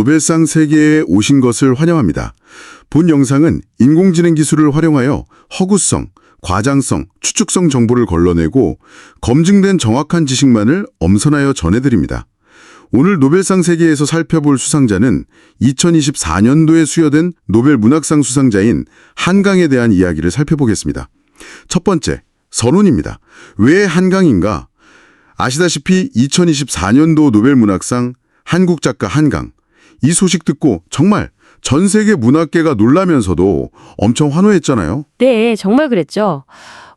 노벨상 세계에 오신 것을 환영합니다. 본 영상은 인공지능 기술을 활용하여 허구성, 과장성, 추측성 정보를 걸러내고 검증된 정확한 지식만을 엄선하여 전해드립니다. 오늘 노벨상 세계에서 살펴볼 수상자는 2024년도에 수여된 노벨 문학상 수상자인 한강에 대한 이야기를 살펴보겠습니다. 첫 번째, 선운입니다. 왜 한강인가? 아시다시피 2024년도 노벨 문학상 한국 작가 한강. 이 소식 듣고 정말 전 세계 문학계가 놀라면서도 엄청 환호했잖아요. 네, 정말 그랬죠.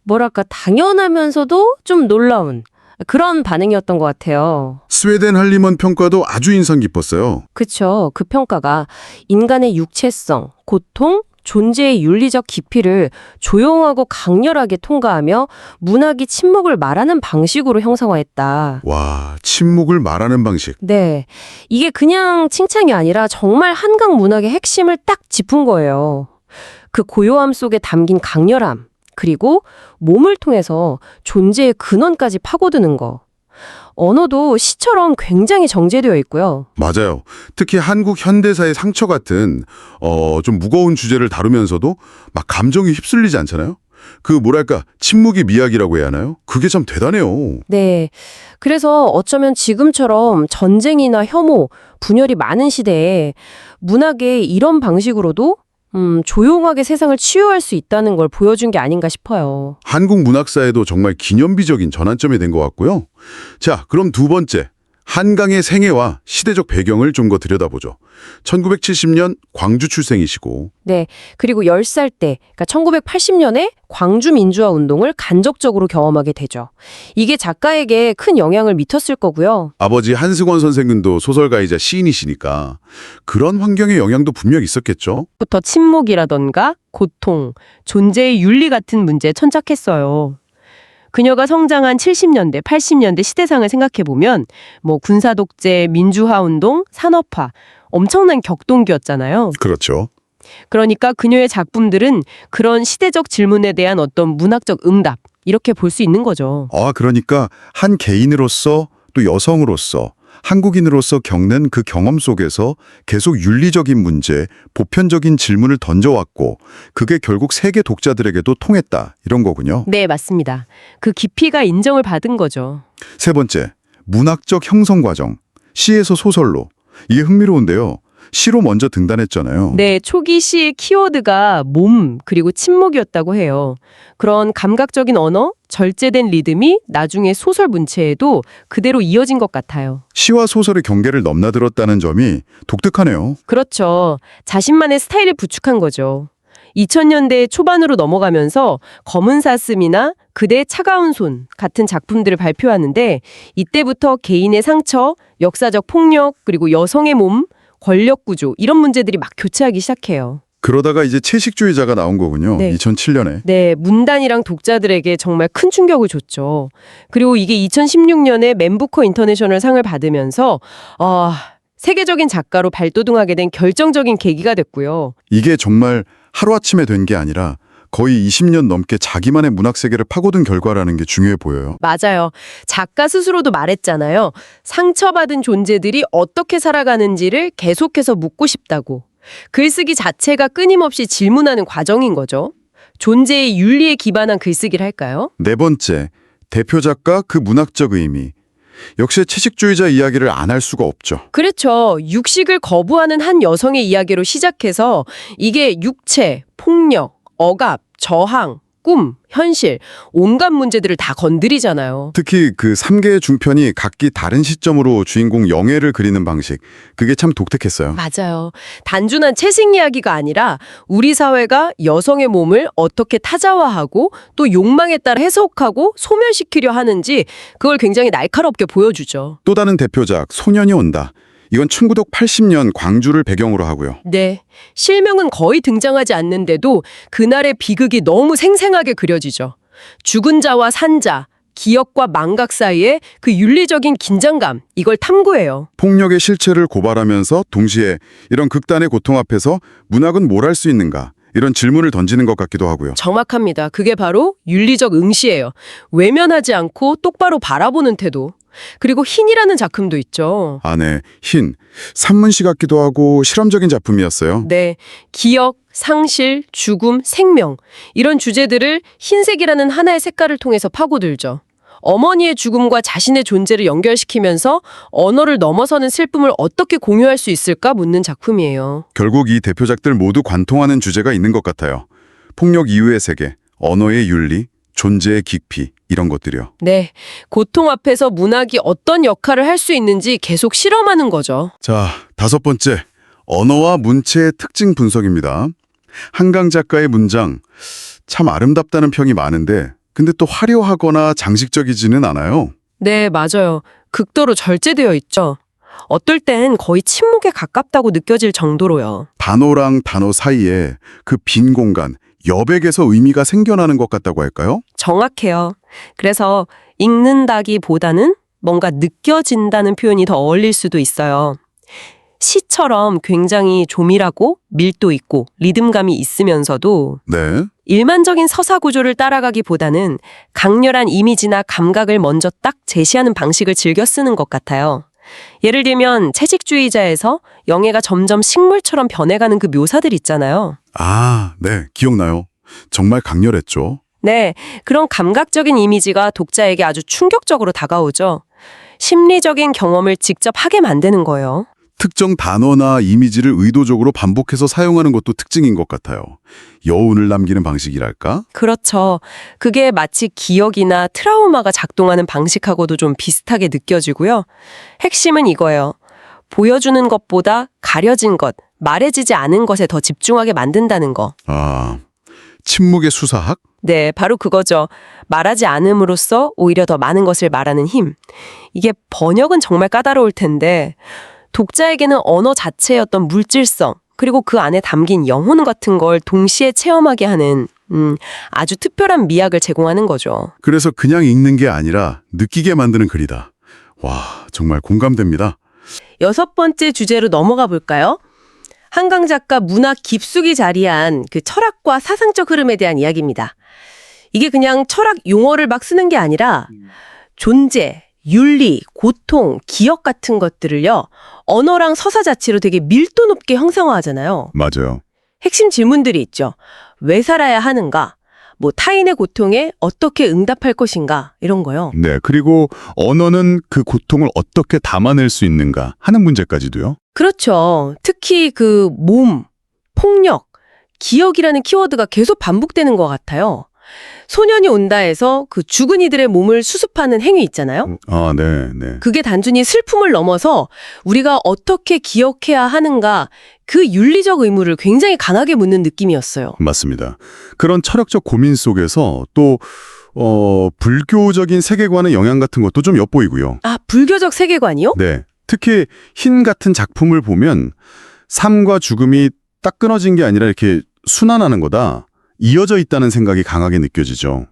뭐랄까 당연하면서도 좀 놀라운 그런 반응이었던 것 같아요. 스웨덴 할리먼 평가도 아주 인상 깊었어요. 그쵸. 그 평가가 인간의 육체성, 고통, 존재의 윤리적 깊이를 조용하고 강렬하게 통과하며 문학이 침묵을 말하는 방식으로 형상화했다. 와, 침묵을 말하는 방식. 네, 이게 그냥 칭찬이 아니라 정말 한강 문학의 핵심을 딱 짚은 거예요. 그 고요함 속에 담긴 강렬함, 그리고 몸을 통해서 존재의 근원까지 파고드는 거. 언어도 시처럼 굉장히 정제되어 있고요. 맞아요. 특히 한국 현대사의 상처 같은 좀 무거운 주제를 다루면서도 막 감정이 휩쓸리지 않잖아요. 그 뭐랄까 침묵이 미학이라고 해야 하나요? 그게 참 대단해요. 네, 그래서 어쩌면 지금처럼 전쟁이나 혐오, 분열이 많은 시대에 문학의 이런 방식으로도 조용하게 세상을 치유할 수 있다는 걸 보여준 게 아닌가 싶어요. 한국 문학사에도 정말 기념비적인 전환점이 된 것 같고요. 자, 그럼 두 번째. 한강의 생애와 시대적 배경을 좀 더 들여다보죠. 1970년 광주 출생이시고 네, 그리고 10살 때, 그러니까 1980년에 광주 민주화 운동을 간접적으로 경험하게 되죠. 이게 작가에게 큰 영향을 미쳤을 거고요. 아버지 한승원 선생님도 소설가이자 시인이시니까 그런 환경의 영향도 분명 있었겠죠. 부터 침묵이라던가 고통, 존재의 윤리 같은 문제에 천착했어요. 그녀가 성장한 70년대, 80년대 시대상을 생각해보면 군사 독재, 민주화 운동, 산업화, 엄청난 격동기였잖아요. 그렇죠. 그러니까 그녀의 작품들은 그런 시대적 질문에 대한 어떤 문학적 응답, 이렇게 볼 수 있는 거죠. 그러니까 한 개인으로서 또 여성으로서 한국인으로서 겪는 그 경험 속에서 계속 윤리적인 문제, 보편적인 질문을 던져왔고 그게 결국 세계 독자들에게도 통했다 이런 거군요. 네, 맞습니다. 그 깊이가 인정을 받은 거죠. 세 번째, 문학적 형성 과정. 시에서 소설로. 이게 흥미로운데요. 시로 먼저 등단했잖아요. 네, 초기 시의 키워드가 몸 그리고 침묵이었다고 해요. 그런 감각적인 언어, 절제된 리듬이 나중에 소설 문체에도 그대로 이어진 것 같아요. 시와 소설의 경계를 넘나들었다는 점이 독특하네요. 그렇죠. 자신만의 스타일을 구축한 거죠. 2000년대 초반으로 넘어가면서 검은 사슴이나 그대의 차가운 손 같은 작품들을 발표하는데 이때부터 개인의 상처, 역사적 폭력, 그리고 여성의 몸, 권력 구조 이런 문제들이 막 교차하기 시작해요. 그러다가 이제 채식주의자가 나온 거군요. 네. 2007년에. 네, 문단이랑 독자들에게 정말 큰 충격을 줬죠. 그리고 이게 2016년에 맨부커 인터내셔널 상을 받으면서 세계적인 작가로 발돋움하게 된 결정적인 계기가 됐고요. 이게 정말 하루아침에 된 게 아니라 거의 20년 넘게 자기만의 문학 세계를 파고든 결과라는 게 중요해 보여요. 맞아요. 작가 스스로도 말했잖아요. 상처받은 존재들이 어떻게 살아가는지를 계속해서 묻고 싶다고. 글쓰기 자체가 끊임없이 질문하는 과정인 거죠. 존재의 윤리에 기반한 글쓰기를 할까요? 네 번째, 대표 작가 그 문학적 의미. 역시 채식주의자 이야기를 안 할 수가 없죠. 그렇죠. 육식을 거부하는 한 여성의 이야기로 시작해서 이게 육체, 폭력, 억압, 저항, 꿈, 현실, 온갖 문제들을 다 건드리잖아요. 특히 그 3개의 중편이 각기 다른 시점으로 주인공 영애를 그리는 방식. 그게 참 독특했어요. 맞아요. 단순한 채식 이야기가 아니라 우리 사회가 여성의 몸을 어떻게 타자화하고 또 욕망에 따라 해석하고 소멸시키려 하는지 그걸 굉장히 날카롭게 보여주죠. 또 다른 대표작 소년이 온다. 이건 1980년 광주를 배경으로 하고요. 네. 실명은 거의 등장하지 않는데도 그날의 비극이 너무 생생하게 그려지죠. 죽은 자와 산 자, 기억과 망각 사이에 그 윤리적인 긴장감, 이걸 탐구해요. 폭력의 실체를 고발하면서 동시에 이런 극단의 고통 앞에서 문학은 뭘 할 수 있는가? 이런 질문을 던지는 것 같기도 하고요. 정확합니다. 그게 바로 윤리적 응시예요. 외면하지 않고 똑바로 바라보는 태도. 그리고 흰이라는 작품도 있죠. 네. 흰. 산문시 같기도 하고 실험적인 작품이었어요. 네, 기억, 상실, 죽음, 생명 이런 주제들을 흰색이라는 하나의 색깔을 통해서 파고들죠. 어머니의 죽음과 자신의 존재를 연결시키면서 언어를 넘어서는 슬픔을 어떻게 공유할 수 있을까 묻는 작품이에요. 결국 이 대표작들 모두 관통하는 주제가 있는 것 같아요. 폭력 이후의 세계, 언어의 윤리, 존재의 깊이 이런 것들이요. 네, 고통 앞에서 문학이 어떤 역할을 할 수 있는지 계속 실험하는 거죠. 자, 5번째. 언어와 문체의 특징 분석입니다. 한강 작가의 문장, 참 아름답다는 평이 많은데 근데 또 화려하거나 장식적이지는 않아요. 네, 맞아요. 극도로 절제되어 있죠. 어떨 땐 거의 침묵에 가깝다고 느껴질 정도로요. 단어랑 단어 사이에 그 빈 공간, 여백에서 의미가 생겨나는 것 같다고 할까요? 정확해요. 그래서 읽는다기보다는 뭔가 느껴진다는 표현이 더 어울릴 수도 있어요. 시처럼 굉장히 조밀하고 밀도 있고 리듬감이 있으면서도 네. 일반적인 서사 구조를 따라가기보다는 강렬한 이미지나 감각을 먼저 딱 제시하는 방식을 즐겨 쓰는 것 같아요. 예를 들면 채식주의자에서 영예가 점점 식물처럼 변해가는 그 묘사들 있잖아요. 네. 기억나요. 정말 강렬했죠. 네, 그런 감각적인 이미지가 독자에게 아주 충격적으로 다가오죠. 심리적인 경험을 직접 하게 만드는 거예요. 특정 단어나 이미지를 의도적으로 반복해서 사용하는 것도 특징인 것 같아요. 여운을 남기는 방식이랄까? 그렇죠. 그게 마치 기억이나 트라우마가 작동하는 방식하고도 좀 비슷하게 느껴지고요. 핵심은 이거예요. 보여주는 것보다 가려진 것, 말해지지 않은 것에 더 집중하게 만든다는 거. 침묵의 수사학? 네, 바로 그거죠. 말하지 않음으로써 오히려 더 많은 것을 말하는 힘. 이게 번역은 정말 까다로울 텐데 독자에게는 언어 자체의 어떤 물질성, 그리고 그 안에 담긴 영혼 같은 걸 동시에 체험하게 하는 아주 특별한 미학을 제공하는 거죠. 그래서 그냥 읽는 게 아니라 느끼게 만드는 글이다. 와, 정말 공감됩니다. 6번째 주제로 넘어가 볼까요? 한강 작가 문학 깊숙이 자리한 그 철학과 사상적 흐름에 대한 이야기입니다. 이게 그냥 철학 용어를 막 쓰는 게 아니라 존재, 윤리, 고통, 기억 같은 것들을요, 언어랑 서사 자체로 되게 밀도 높게 형상화하잖아요. 맞아요. 핵심 질문들이 있죠. 왜 살아야 하는가? 뭐 타인의 고통에 어떻게 응답할 것인가? 이런 거요. 네, 그리고 언어는 그 고통을 어떻게 담아낼 수 있는가 하는 문제까지도요. 그렇죠. 특히 그 몸, 폭력, 기억이라는 키워드가 계속 반복되는 것 같아요. 소년이 온다에서 그 죽은 이들의 몸을 수습하는 행위 있잖아요. 네. 그게 단순히 슬픔을 넘어서 우리가 어떻게 기억해야 하는가 그 윤리적 의무를 굉장히 강하게 묻는 느낌이었어요. 맞습니다. 그런 철학적 고민 속에서 또 불교적인 세계관의 영향 같은 것도 좀 엿보이고요. 불교적 세계관이요? 네. 특히 흰 같은 작품을 보면 삶과 죽음이 딱 끊어진 게 아니라 이렇게 순환하는 거다. 이어져 있다는 생각이 강하게 느껴지죠.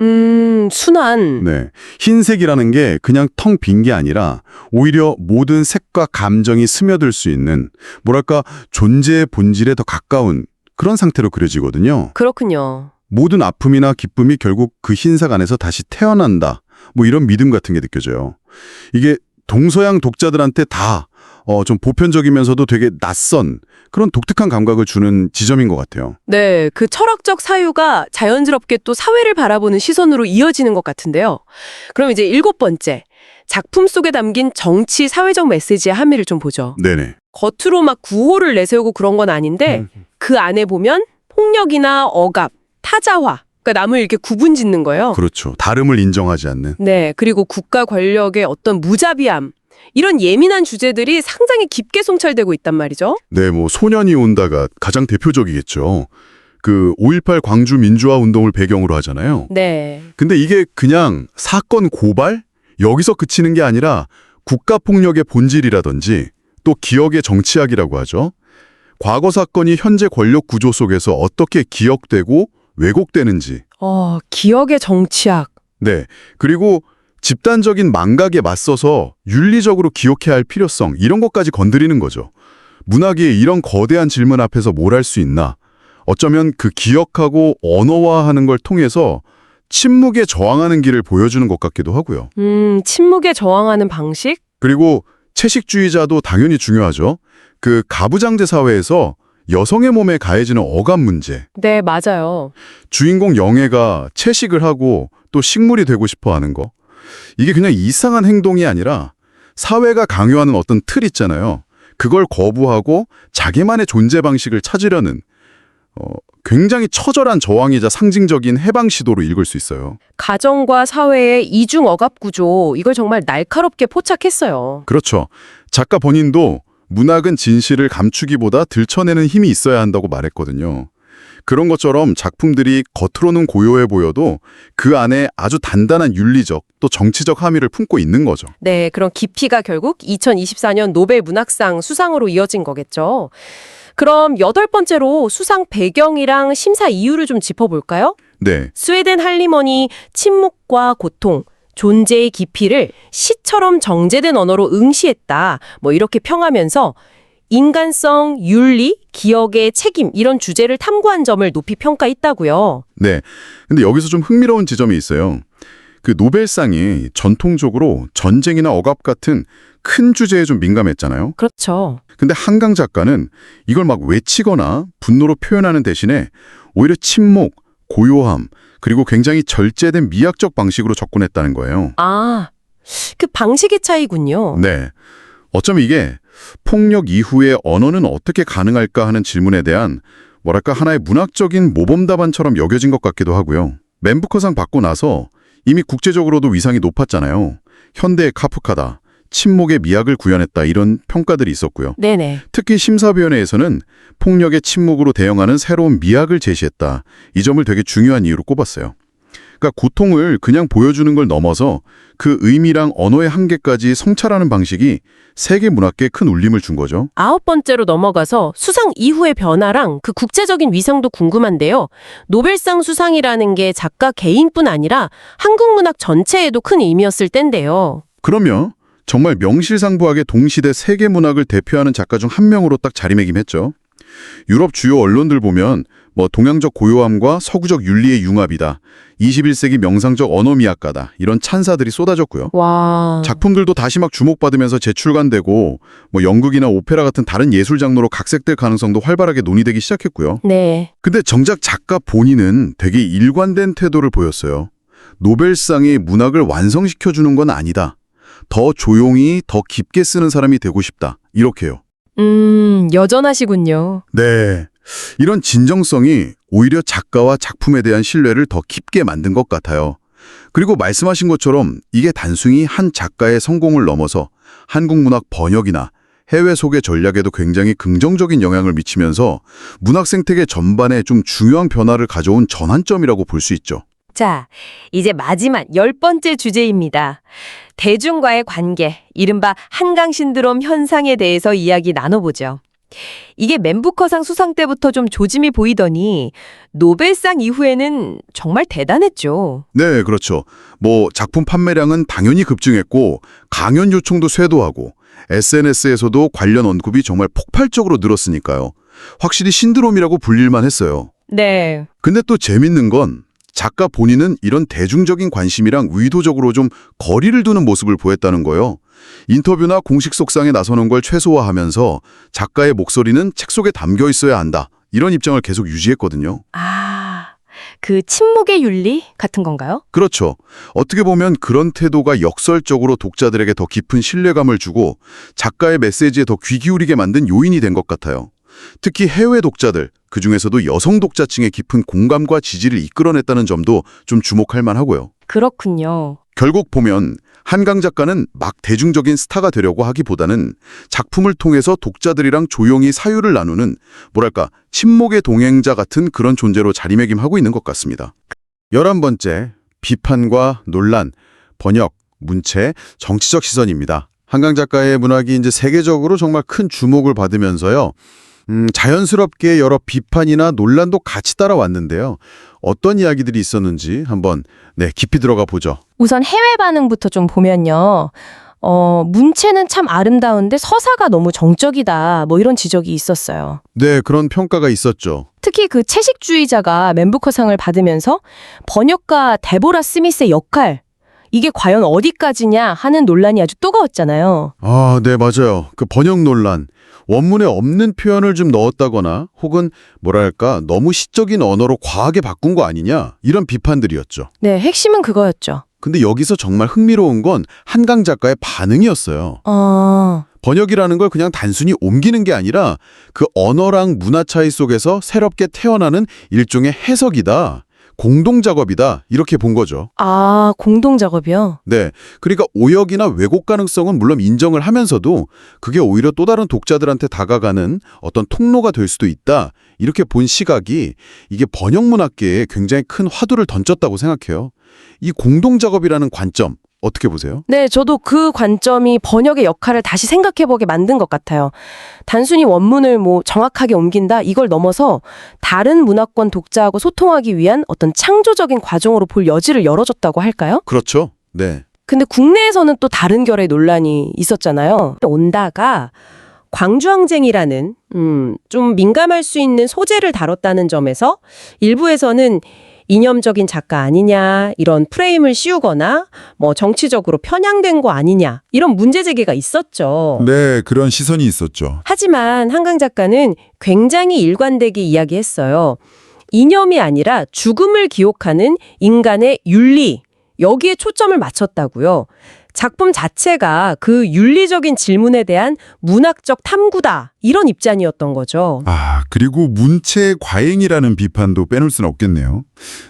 순환. 네. 흰색이라는 게 그냥 텅 빈 게 아니라 오히려 모든 색과 감정이 스며들 수 있는 뭐랄까 존재의 본질에 더 가까운 그런 상태로 그려지거든요. 그렇군요. 모든 아픔이나 기쁨이 결국 그 흰색 안에서 다시 태어난다. 뭐 이런 믿음 같은 게 느껴져요. 이게 동서양 독자들한테 다 좀 보편적이면서도 되게 낯선 그런 독특한 감각을 주는 지점인 것 같아요. 네, 그 철학적 사유가 자연스럽게 또 사회를 바라보는 시선으로 이어지는 것 같은데요. 그럼 이제 7번째, 작품 속에 담긴 정치, 사회적 메시지의 함의를 좀 보죠. 네네. 겉으로 막 구호를 내세우고 그런 건 아닌데 그 안에 보면 폭력이나 억압, 타자화, 그러니까 남을 이렇게 구분짓는 거예요. 그렇죠. 다름을 인정하지 않는. 네, 그리고 국가 권력의 어떤 무자비함, 이런 예민한 주제들이 상당히 깊게 송찰되고 있단 말이죠. 네, 뭐 소년이 온다가 가장 대표적이겠죠. 그 5.18 광주 민주화 운동을 배경으로 하잖아요. 네. 근데 이게 그냥 사건 고발? 여기서 그치는 게 아니라 국가폭력의 본질이라든지 또 기억의 정치학이라고 하죠. 과거 사건이 현재 권력 구조 속에서 어떻게 기억되고 왜곡되는지. 기억의 정치학. 네, 그리고 집단적인 망각에 맞서서 윤리적으로 기억해야 할 필요성, 이런 것까지 건드리는 거죠. 문학이 이런 거대한 질문 앞에서 뭘 할 수 있나? 어쩌면 그 기억하고 언어화하는 걸 통해서 침묵에 저항하는 길을 보여주는 것 같기도 하고요. 침묵에 저항하는 방식? 그리고 채식주의자도 당연히 중요하죠. 그 가부장제 사회에서 여성의 몸에 가해지는 억압 문제. 네, 맞아요. 주인공 영애가 채식을 하고 또 식물이 되고 싶어 하는 거. 이게 그냥 이상한 행동이 아니라 사회가 강요하는 어떤 틀 있잖아요. 그걸 거부하고 자기만의 존재 방식을 찾으려는 굉장히 처절한 저항이자 상징적인 해방 시도로 읽을 수 있어요. 가정과 사회의 이중 억압 구조, 이걸 정말 날카롭게 포착했어요. 그렇죠. 작가 본인도 문학은 진실을 감추기보다 들춰내는 힘이 있어야 한다고 말했거든요. 그런 것처럼 작품들이 겉으로는 고요해 보여도 그 안에 아주 단단한 윤리적 또 정치적 함의를 품고 있는 거죠. 네, 그런 깊이가 결국 2024년 노벨 문학상 수상으로 이어진 거겠죠. 그럼 8번째로 수상 배경이랑 심사 이유를 좀 짚어볼까요? 네, 스웨덴 할리먼이 침묵과 고통, 존재의 깊이를 시처럼 정제된 언어로 응시했다. 뭐 이렇게 평하면서 인간성, 윤리, 기억의 책임 이런 주제를 탐구한 점을 높이 평가했다고요. 네. 근데 여기서 좀 흥미로운 지점이 있어요. 그 노벨상이 전통적으로 전쟁이나 억압 같은 큰 주제에 좀 민감했잖아요. 그렇죠. 근데 한강 작가는 이걸 막 외치거나 분노로 표현하는 대신에 오히려 침묵, 고요함, 그리고 굉장히 절제된 미학적 방식으로 접근했다는 거예요. 아, 그 방식의 차이군요. 네. 어쩌면 이게 폭력 이후에 언어는 어떻게 가능할까 하는 질문에 대한 뭐랄까 하나의 문학적인 모범 답안처럼 여겨진 것 같기도 하고요. 맨 부커상 받고 나서 이미 국제적으로도 위상이 높았잖아요. 현대의 카프카다, 침묵의 미학을 구현했다 이런 평가들이 있었고요. 네네. 특히 심사위원회에서는 폭력의 침묵으로 대응하는 새로운 미학을 제시했다. 이 점을 되게 중요한 이유로 꼽았어요. 그러니까 고통을 그냥 보여주는 걸 넘어서 그 의미랑 언어의 한계까지 성찰하는 방식이 세계 문학계에 큰 울림을 준 거죠. 9번째로 넘어가서 수상 이후의 변화랑 그 국제적인 위상도 궁금한데요. 노벨상 수상이라는 게 작가 개인뿐 아니라 한국 문학 전체에도 큰 의미였을 텐데요. 그러면 정말 명실상부하게 동시대 세계 문학을 대표하는 작가 중 한 명으로 딱 자리매김했죠. 유럽 주요 언론들 보면 동양적 고요함과 서구적 윤리의 융합이다. 21세기 명상적 언어미학가다. 이런 찬사들이 쏟아졌고요. 와. 작품들도 다시 막 주목받으면서 재출간되고 연극이나 오페라 같은 다른 예술 장르로 각색될 가능성도 활발하게 논의되기 시작했고요. 네. 근데 정작 작가 본인은 되게 일관된 태도를 보였어요. 노벨상이 문학을 완성시켜주는 건 아니다. 더 조용히 더 깊게 쓰는 사람이 되고 싶다. 이렇게요. 여전하시군요. 네. 이런 진정성이 오히려 작가와 작품에 대한 신뢰를 더 깊게 만든 것 같아요. 그리고 말씀하신 것처럼 이게 단순히 한 작가의 성공을 넘어서 한국 문학 번역이나 해외 소개 전략에도 굉장히 긍정적인 영향을 미치면서 문학 생태계 전반에 좀 중요한 변화를 가져온 전환점이라고 볼 수 있죠. 자, 이제 마지막 10번째 주제입니다. 대중과의 관계, 이른바 한강 신드롬 현상에 대해서 이야기 나눠보죠. 이게 맨부커상 수상 때부터 좀 조짐이 보이더니 노벨상 이후에는 정말 대단했죠. 네, 그렇죠. 작품 판매량은 당연히 급증했고 강연 요청도 쇄도하고 SNS에서도 관련 언급이 정말 폭발적으로 늘었으니까요. 확실히 신드롬이라고 불릴만 했어요. 네. 근데 또 재밌는 건 작가 본인은 이런 대중적인 관심이랑 의도적으로 좀 거리를 두는 모습을 보였다는 거예요. 인터뷰나 공식 속상에 나서는 걸 최소화하면서 작가의 목소리는 책 속에 담겨 있어야 한다. 이런 입장을 계속 유지했거든요. 아, 그 침묵의 윤리 같은 건가요? 그렇죠. 어떻게 보면 그런 태도가 역설적으로 독자들에게 더 깊은 신뢰감을 주고 작가의 메시지에 더 귀 기울이게 만든 요인이 된 것 같아요. 특히 해외 독자들, 그중에서도 여성 독자층의 깊은 공감과 지지를 이끌어냈다는 점도 좀 주목할 만하고요. 그렇군요. 결국 보면 한강 작가는 막 대중적인 스타가 되려고 하기보다는 작품을 통해서 독자들이랑 조용히 사유를 나누는 침묵의 동행자 같은 그런 존재로 자리매김하고 있는 것 같습니다. 11번째, 비판과 논란, 번역, 문체, 정치적 시선입니다. 한강 작가의 문학이 이제 세계적으로 정말 큰 주목을 받으면서요. 자연스럽게 여러 비판이나 논란도 같이 따라왔는데요. 어떤 이야기들이 있었는지 한번 깊이 들어가 보죠. 우선 해외 반응부터 좀 보면요. 문체는 참 아름다운데 서사가 너무 정적이다. 뭐 이런 지적이 있었어요. 네, 그런 평가가 있었죠. 특히 그 채식주의자가 맨부커상을 받으면서 번역가 데보라 스미스의 역할, 이게 과연 어디까지냐 하는 논란이 아주 뜨거웠잖아요. 아, 네, 맞아요. 그 번역 논란. 원문에 없는 표현을 좀 넣었다거나 혹은 뭐랄까 너무 시적인 언어로 과하게 바꾼 거 아니냐 이런 비판들이었죠. 네, 핵심은 그거였죠. 근데 여기서 정말 흥미로운 건 한강 작가의 반응이었어요. 번역이라는 걸 그냥 단순히 옮기는 게 아니라 그 언어랑 문화 차이 속에서 새롭게 태어나는 일종의 해석이다. 공동 작업이다. 이렇게 본 거죠. 공동 작업이요? 네. 그러니까 오역이나 왜곡 가능성은 물론 인정을 하면서도 그게 오히려 또 다른 독자들한테 다가가는 어떤 통로가 될 수도 있다. 이렇게 본 시각이 이게 번역 문학계에 굉장히 큰 화두를 던졌다고 생각해요. 이 공동 작업이라는 관점 어떻게 보세요? 네, 저도 그 관점이 번역의 역할을 다시 생각해보게 만든 것 같아요. 단순히 원문을 정확하게 옮긴다 이걸 넘어서 다른 문화권 독자하고 소통하기 위한 어떤 창조적인 과정으로 볼 여지를 열어줬다고 할까요? 그렇죠. 네. 근데 국내에서는 또 다른 결의 논란이 있었잖아요. 온다가 광주항쟁이라는 좀 민감할 수 있는 소재를 다뤘다는 점에서 일부에서는 이념적인 작가 아니냐, 이런 프레임을 씌우거나 정치적으로 편향된 거 아니냐, 이런 문제 제기가 있었죠. 네, 그런 시선이 있었죠. 하지만 한강 작가는 굉장히 일관되게 이야기했어요. 이념이 아니라 죽음을 기록하는 인간의 윤리, 여기에 초점을 맞췄다고요. 작품 자체가 그 윤리적인 질문에 대한 문학적 탐구다, 이런 입장이었던 거죠. 그리고 문체의 과잉이라는 비판도 빼놓을 수는 없겠네요.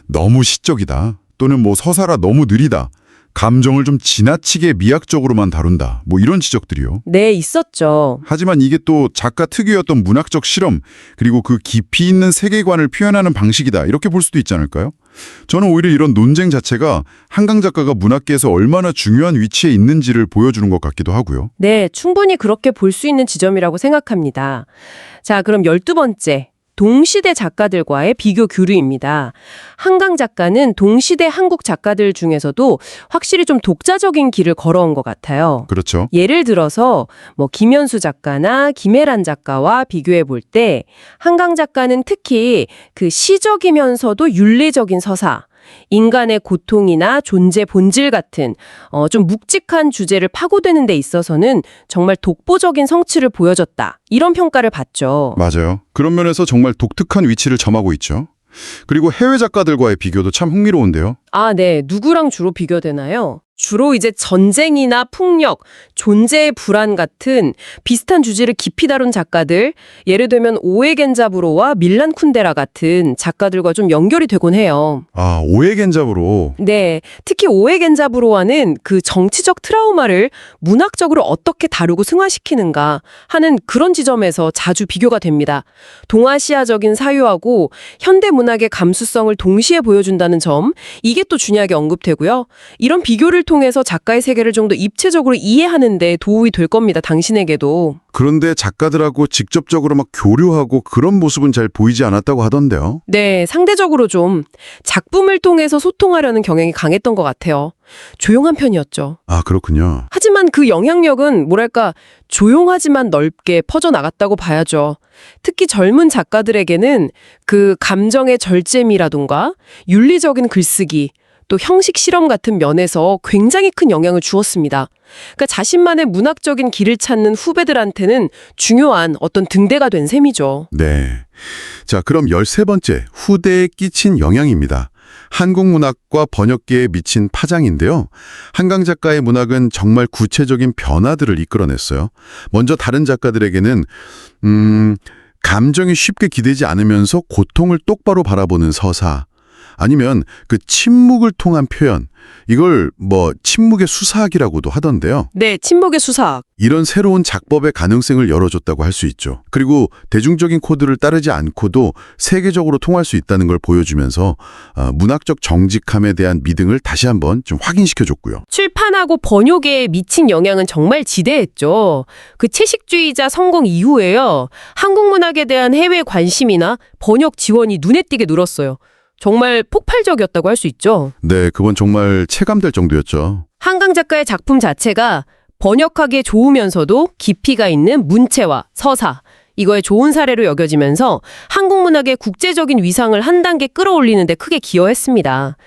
너무 시적이다. 또는 서사가 너무 느리다. 감정을 좀 지나치게 미학적으로만 다룬다. 이런 지적들이요. 네, 있었죠. 하지만 이게 또 작가 특유의 어떤 문학적 실험, 그리고 그 깊이 있는 세계관을 표현하는 방식이다. 이렇게 볼 수도 있지 않을까요? 저는 오히려 이런 논쟁 자체가 한강 작가가 문학계에서 얼마나 중요한 위치에 있는지를 보여주는 것 같기도 하고요. 네, 충분히 그렇게 볼 수 있는 지점이라고 생각합니다. 자, 그럼 12번째. 동시대 작가들과의 비교 교류입니다. 한강 작가는 동시대 한국 작가들 중에서도 확실히 좀 독자적인 길을 걸어온 것 같아요. 그렇죠. 예를 들어서 김현수 작가나 김혜란 작가와 비교해 볼 때 한강 작가는 특히 그 시적이면서도 윤리적인 서사, 인간의 고통이나 존재 본질 같은 좀 묵직한 주제를 파고드는 데 있어서는 정말 독보적인 성취를 보여줬다. 이런 평가를 받죠. 맞아요. 그런 면에서 정말 독특한 위치를 점하고 있죠. 그리고 해외 작가들과의 비교도 참 흥미로운데요. 네. 누구랑 주로 비교되나요? 주로 이제 전쟁이나 폭력, 존재의 불안 같은 비슷한 주제를 깊이 다룬 작가들, 예를 들면 오에 겐자부로와 밀란 쿤데라 같은 작가들과 좀 연결이 되곤 해요. 오에 겐자부로. 네, 특히 오에 겐자부로와는 그 정치적 트라우마를 문학적으로 어떻게 다루고 승화시키는가 하는 그런 지점에서 자주 비교가 됩니다. 동아시아적인 사유하고 현대 문학의 감수성을 동시에 보여준다는 점, 이게 또 중요하게 언급되고요. 이런 비교를 통해서 작가의 세계를 좀 더 입체적으로 이해하는 데 도움이 될 겁니다. 당신에게도. 그런데 작가들하고 직접적으로 막 교류하고 그런 모습은 잘 보이지 않았다고 하던데요. 네, 상대적으로 좀 작품을 통해서 소통하려는 경향이 강했던 것 같아요. 조용한 편이었죠. 그렇군요. 하지만 그 영향력은 조용하지만 넓게 퍼져나갔다고 봐야죠. 특히 젊은 작가들에게는 그 감정의 절제미라던가 윤리적인 글쓰기, 또 형식 실험 같은 면에서 굉장히 큰 영향을 주었습니다. 그러니까 자신만의 문학적인 길을 찾는 후배들한테는 중요한 어떤 등대가 된 셈이죠. 네. 자, 그럼 13번째, 후대에 끼친 영향입니다. 한국 문학과 번역계에 미친 파장인데요. 한강 작가의 문학은 정말 구체적인 변화들을 이끌어냈어요. 먼저 다른 작가들에게는 감정이 쉽게 기대지 않으면서 고통을 똑바로 바라보는 서사, 아니면 그 침묵을 통한 표현, 이걸 침묵의 수사학이라고도 하던데요. 네, 침묵의 수사학. 이런 새로운 작법의 가능성을 열어줬다고 할 수 있죠. 그리고 대중적인 코드를 따르지 않고도 세계적으로 통할 수 있다는 걸 보여주면서 문학적 정직함에 대한 믿음을 다시 한번 좀 확인시켜줬고요. 출판하고 번역에 미친 영향은 정말 지대했죠. 그 채식주의자 성공 이후에요. 한국 문학에 대한 해외 관심이나 번역 지원이 눈에 띄게 늘었어요. 정말 폭발적이었다고 할 수 있죠. 네, 그건 정말 체감될 정도였죠. 한강 작가의 작품 자체가 번역하기에 좋으면서도 깊이가 있는 문체와 서사, 이거의 좋은 사례로 여겨지면서 한국 문학의 국제적인 위상을 한 단계 끌어올리는 데 크게 기여했습니다.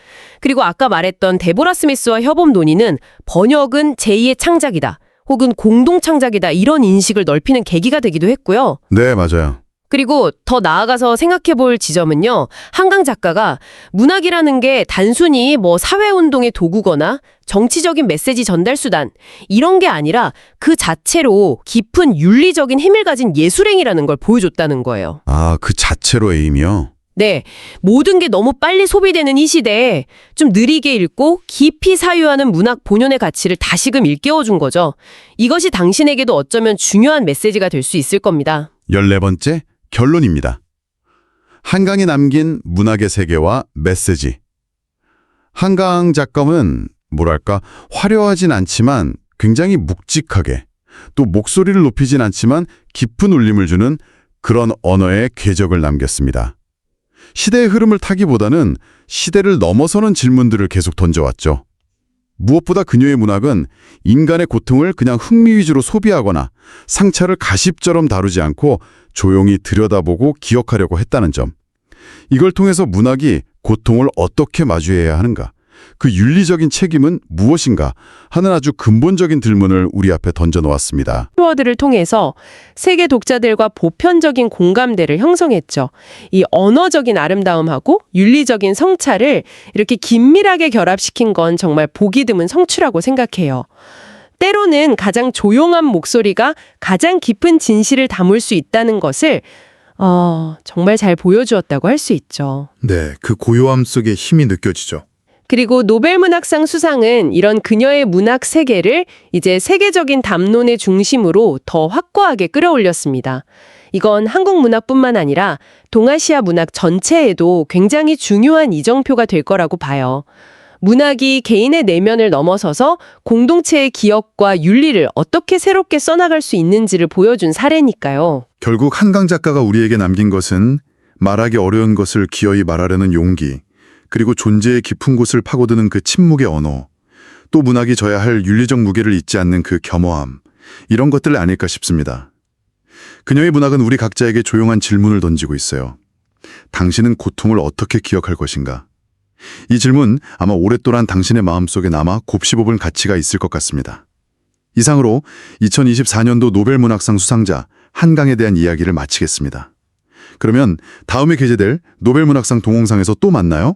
그리고 아까 말했던 데보라 스미스와 협업 논의는 번역은 제2의 창작이다, 혹은 공동 창작이다, 이런 인식을 넓히는 계기가 되기도 했고요. 네, 맞아요. 그리고 더 나아가서 생각해 볼 지점은요. 한강 작가가 문학이라는 게 단순히 뭐 사회운동의 도구거나 정치적인 메시지 전달 수단, 이런 게 아니라 그 자체로 깊은 윤리적인 힘을 가진 예술행위라는 걸 보여줬다는 거예요. 아, 그 자체로 에임이요? 네, 모든 게 너무 빨리 소비되는 이 시대에 좀 느리게 읽고 깊이 사유하는 문학 본연의 가치를 다시금 일깨워준 거죠. 이것이 당신에게도 어쩌면 중요한 메시지가 될 수 있을 겁니다. 14번째, 결론입니다. 한강이 남긴 문학의 세계와 메시지. 한강 작가는 뭐랄까 화려하진 않지만 굉장히 묵직하게, 또 목소리를 높이진 않지만 깊은 울림을 주는 그런 언어의 궤적을 남겼습니다. 시대의 흐름을 타기보다는 시대를 넘어서는 질문들을 계속 던져왔죠. 무엇보다 그녀의 문학은 인간의 고통을 그냥 흥미 위주로 소비하거나 상처를 가십처럼 다루지 않고 조용히 들여다보고 기억하려고 했다는 점. 이걸 통해서 문학이 고통을 어떻게 마주해야 하는가, 그 윤리적인 책임은 무엇인가 하는 아주 근본적인 질문을 우리 앞에 던져놓았습니다. 키워드를 통해서 세계 독자들과 보편적인 공감대를 형성했죠. 이 언어적인 아름다움하고 윤리적인 성찰을 이렇게 긴밀하게 결합시킨 건 정말 보기 드문 성취라고 생각해요. 때로는 가장 조용한 목소리가 가장 깊은 진실을 담을 수 있다는 것을 정말 잘 보여주었다고 할 수 있죠. 네, 그 고요함 속에 힘이 느껴지죠. 그리고 노벨문학상 수상은 이런 그녀의 문학 세계를 이제 세계적인 담론의 중심으로 더 확고하게 끌어올렸습니다. 이건 한국 문학뿐만 아니라 동아시아 문학 전체에도 굉장히 중요한 이정표가 될 거라고 봐요. 문학이 개인의 내면을 넘어서서 공동체의 기억과 윤리를 어떻게 새롭게 써나갈 수 있는지를 보여준 사례니까요. 결국 한강 작가가 우리에게 남긴 것은 말하기 어려운 것을 기어이 말하려는 용기, 그리고 존재의 깊은 곳을 파고드는 그 침묵의 언어, 또 문학이 져야 할 윤리적 무게를 잊지 않는 그 겸허함, 이런 것들 아닐까 싶습니다. 그녀의 문학은 우리 각자에게 조용한 질문을 던지고 있어요. 당신은 고통을 어떻게 기억할 것인가? 이 질문 아마 오랫동안 당신의 마음속에 남아 곱씹어볼 가치가 있을 것 같습니다. 이상으로 2024년도 노벨문학상 수상자 한강에 대한 이야기를 마치겠습니다. 그러면 다음에 게재될 노벨문학상 동홍상에서 또 만나요.